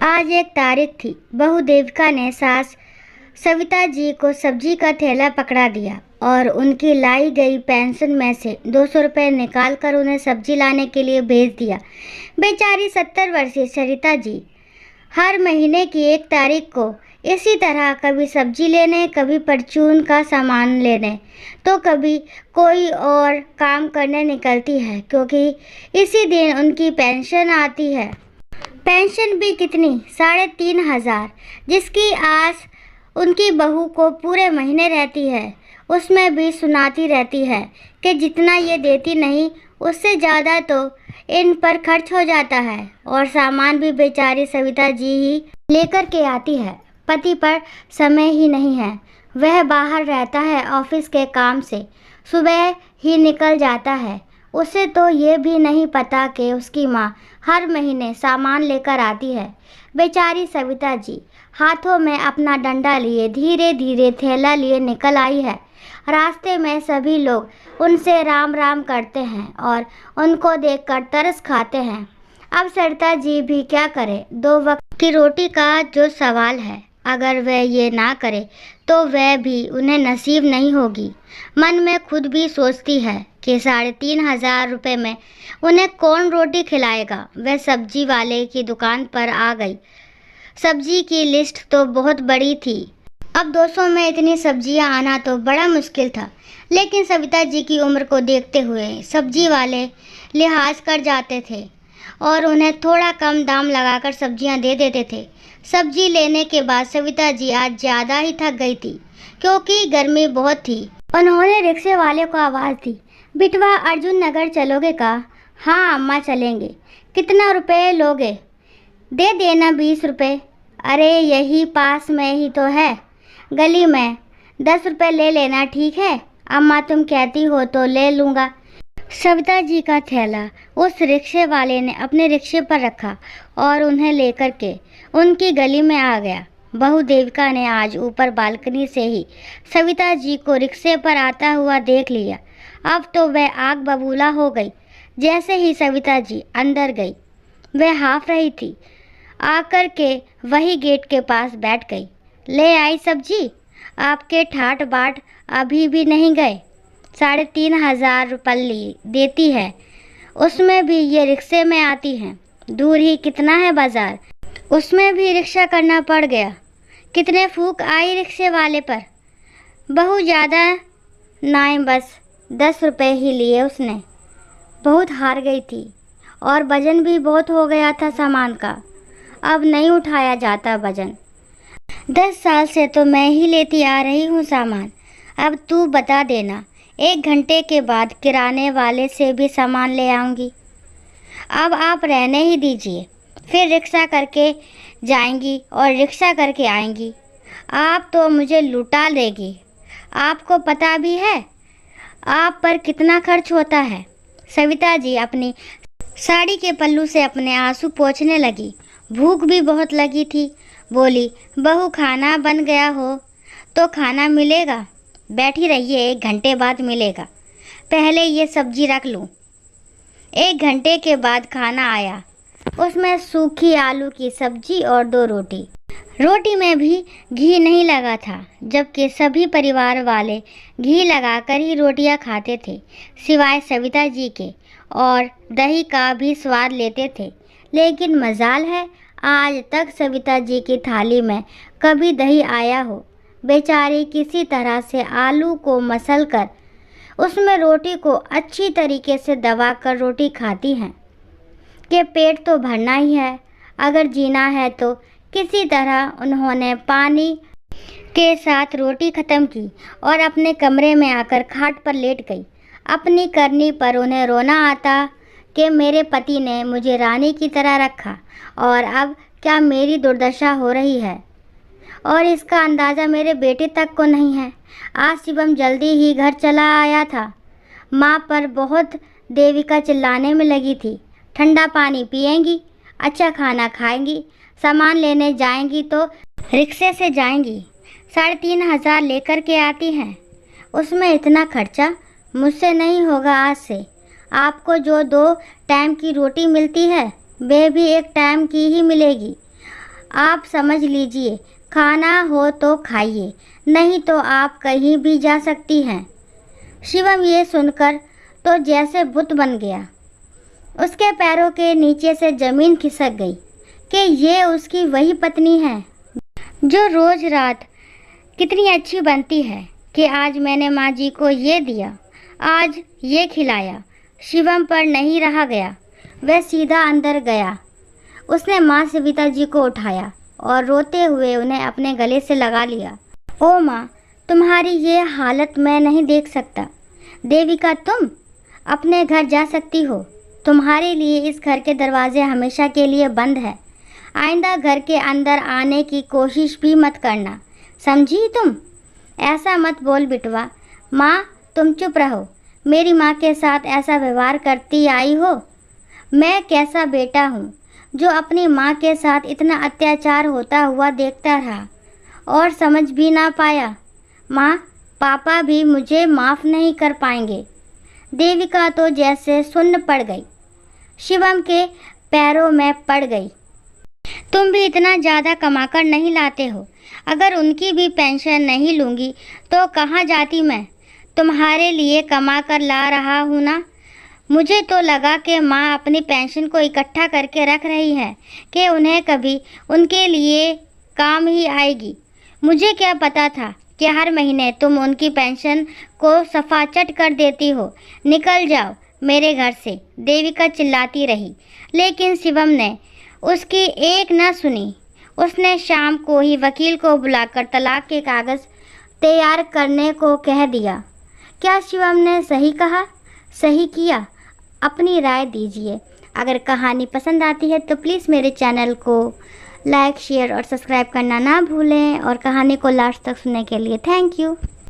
आज एक तारीख थी। बहू देविका ने सास सविता जी को सब्जी का थैला पकड़ा दिया और उनकी लाई गई पेंशन में से 200 रुपये निकाल कर उन्हें सब्जी लाने के लिए भेज दिया। बेचारी 70 वर्षीय सरिता जी हर महीने की 1 तारीख को इसी तरह कभी सब्जी लेने, कभी परचून का सामान लेने, तो कभी कोई और काम करने निकलती है, क्योंकि इसी दिन उनकी पेंशन आती है। पेंशन भी कितनी, 3,500, जिसकी आस उनकी बहू को पूरे महीने रहती है। उसमें भी सुनाती रहती है कि जितना ये देती नहीं, उससे ज़्यादा तो इन पर खर्च हो जाता है, और सामान भी बेचारी सविता जी ही लेकर के आती है। पति पर समय ही नहीं है, वह बाहर रहता है ऑफिस के काम से, सुबह ही निकल जाता है। उसे तो ये भी नहीं पता कि उसकी माँ हर महीने सामान लेकर आती है। बेचारी सविता जी हाथों में अपना डंडा लिए धीरे धीरे थैला लिए निकल आई है। रास्ते में सभी लोग उनसे राम राम करते हैं और उनको देखकर तरस खाते हैं। अब सरिता जी भी क्या करे, 2 वक्त की रोटी का जो सवाल है, अगर वह ये ना करे तो वह भी उन्हें नसीब नहीं होगी। मन में खुद भी सोचती है कि 3,500 रुपये में उन्हें कौन रोटी खिलाएगा। वह सब्जी वाले की दुकान पर आ गई। सब्जी की लिस्ट तो बहुत बड़ी थी। अब 200 में इतनी सब्जियां आना तो बड़ा मुश्किल था, लेकिन सविता जी की उम्र को देखते हुए सब्जी वाले लिहाज कर जाते थे और उन्हें थोड़ा कम दाम लगाकर सब्जियां दे देते थे। सब्जी लेने के बाद सविता जी आज ज़्यादा ही थक गई थी, क्योंकि गर्मी बहुत थी। उन्होंने रिक्शे वाले को आवाज़ दी, बिटवा अर्जुन नगर चलोगे का? हाँ अम्मा चलेंगे। कितना रुपए लोगे? दे देना 20 रुपये। अरे यही पास में ही तो है, गली में। 10 रुपये ले लेना, ठीक है? अम्मा तुम कहती हो तो ले लूँगा। सविता जी का थैला उस रिक्शे वाले ने अपने रिक्शे पर रखा और उन्हें लेकर के उनकी गली में आ गया। बहू देविका ने आज ऊपर बालकनी से ही सविता जी को रिक्शे पर आता हुआ देख लिया। अब तो वह आग बबूला हो गई। जैसे ही सविता जी अंदर गई, वह हाँफ रही थी, आकर के वही गेट के पास बैठ गई। ले आई सब्जी? आपके ठाट बाट अभी भी नहीं गए? 3,500 रुपये देती है, उसमें भी ये रिक्शे में आती हैं। दूर ही कितना है बाज़ार, उसमें भी रिक्शा करना पड़ गया। कितने फूक आई रिक्शे वाले पर? बहुत ज़्यादा नहीं, बस 10 रुपये ही लिए उसने। बहुत हार गई थी और वज़न भी बहुत हो गया था सामान का। अब नहीं उठाया जाता वज़न। 10 साल से तो मैं ही लेती आ रही हूँ सामान। अब तू बता देना, 1 घंटे के बाद किराने वाले से भी सामान ले आऊँगी। अब आप रहने ही दीजिए, फिर रिक्शा करके जाएंगी और रिक्शा करके आएंगी। आप तो मुझे लुटा देगी। आपको पता भी है आप पर कितना खर्च होता है। सविता जी अपनी साड़ी के पल्लू से अपने आंसू पोंछने लगी। भूख भी बहुत लगी थी। बोली, बहू खाना बन गया हो तो खाना मिलेगा? बैठी रहिए, 1 घंटे बाद मिलेगा। पहले ये सब्जी रख लूँ। 1 घंटे के बाद खाना आया। उसमें सूखी आलू की सब्जी और 2 रोटी। रोटी में भी घी नहीं लगा था, जबकि सभी परिवार वाले घी लगाकर ही रोटियां खाते थे, सिवाय सविता जी के, और दही का भी स्वाद लेते थे। लेकिन मजाल है, आज तक सविता जी की थाली में कभी दही आया हो। बेचारी किसी तरह से आलू को मसल कर उसमें रोटी को अच्छी तरीके से दबाकर रोटी खाती हैं कि पेट तो भरना ही है, अगर जीना है तो। किसी तरह उन्होंने पानी के साथ रोटी ख़त्म की और अपने कमरे में आकर खाट पर लेट गई। अपनी करनी पर उन्हें रोना आता कि मेरे पति ने मुझे रानी की तरह रखा और अब क्या मेरी दुर्दशा हो रही है, और इसका अंदाज़ा मेरे बेटे तक को नहीं है। आज शिवम जल्दी ही घर चला आया था। माँ पर बहुत देविका चिल्लाने में लगी थी। ठंडा पानी पिएंगी, अच्छा खाना खाएंगी, सामान लेने जाएंगी तो रिक्शे से जाएंगी। 3,500 लेकर के आती हैं, उसमें इतना खर्चा मुझसे नहीं होगा आज से। आपको जो 2 टाइम की रोटी मिलती है, वे भी 1 टाइम की ही मिलेगी। आप समझ लीजिए, खाना हो तो खाइए, नहीं तो आप कहीं भी जा सकती हैं। शिवम ये सुनकर तो जैसे बुत बन गया। उसके पैरों के नीचे से ज़मीन खिसक गई कि ये उसकी वही पत्नी है जो रोज़ रात कितनी अच्छी बनती है कि आज मैंने माँ जी को ये दिया, आज ये खिलाया। शिवम पर नहीं रहा गया, वह सीधा अंदर गया। उसने माँ सविता जी को उठाया और रोते हुए उन्हें अपने गले से लगा लिया। ओ माँ, तुम्हारी ये हालत मैं नहीं देख सकता। देविका, तुम अपने घर जा सकती हो। तुम्हारे लिए इस घर के दरवाजे हमेशा के लिए बंद है। आइंदा घर के अंदर आने की कोशिश भी मत करना, समझी तुम? ऐसा मत बोल बिटवा। माँ, तुम चुप रहो। मेरी माँ के साथ ऐसा व्यवहार करती आई हो? मैं कैसा बेटा हूँ जो अपनी माँ के साथ इतना अत्याचार होता हुआ देखता रहा और समझ भी ना पाया। माँ, पापा भी मुझे माफ़ नहीं कर पाएंगे। देविका तो जैसे सुन्न पड़ गई, शिवम के पैरों में पड़ गई। तुम भी इतना ज़्यादा कमाकर नहीं लाते हो। अगर उनकी भी पेंशन नहीं लूँगी तो कहाँ जाती मैं? तुम्हारे लिए कमा कर ला रहा हूँ ना। मुझे तो लगा कि माँ अपनी पेंशन को इकट्ठा करके रख रही है कि उन्हें कभी उनके लिए काम ही आएगी। मुझे क्या पता था कि हर महीने तुम उनकी पेंशन को सफाचट कर देती हो। निकल जाओ मेरे घर से, देविका चिल्लाती रही। लेकिन शिवम ने उसकी एक न सुनी। उसने शाम को ही वकील को बुलाकर तलाक के कागज़ तैयार करने को कह दिया। क्या शिवम ने सही कहा, सही किया? अपनी राय दीजिए। अगर कहानी पसंद आती है तो प्लीज़ मेरे चैनल को लाइक, शेयर और सब्सक्राइब करना ना भूलें। और कहानी को लास्ट तक सुनने के लिए थैंक यू।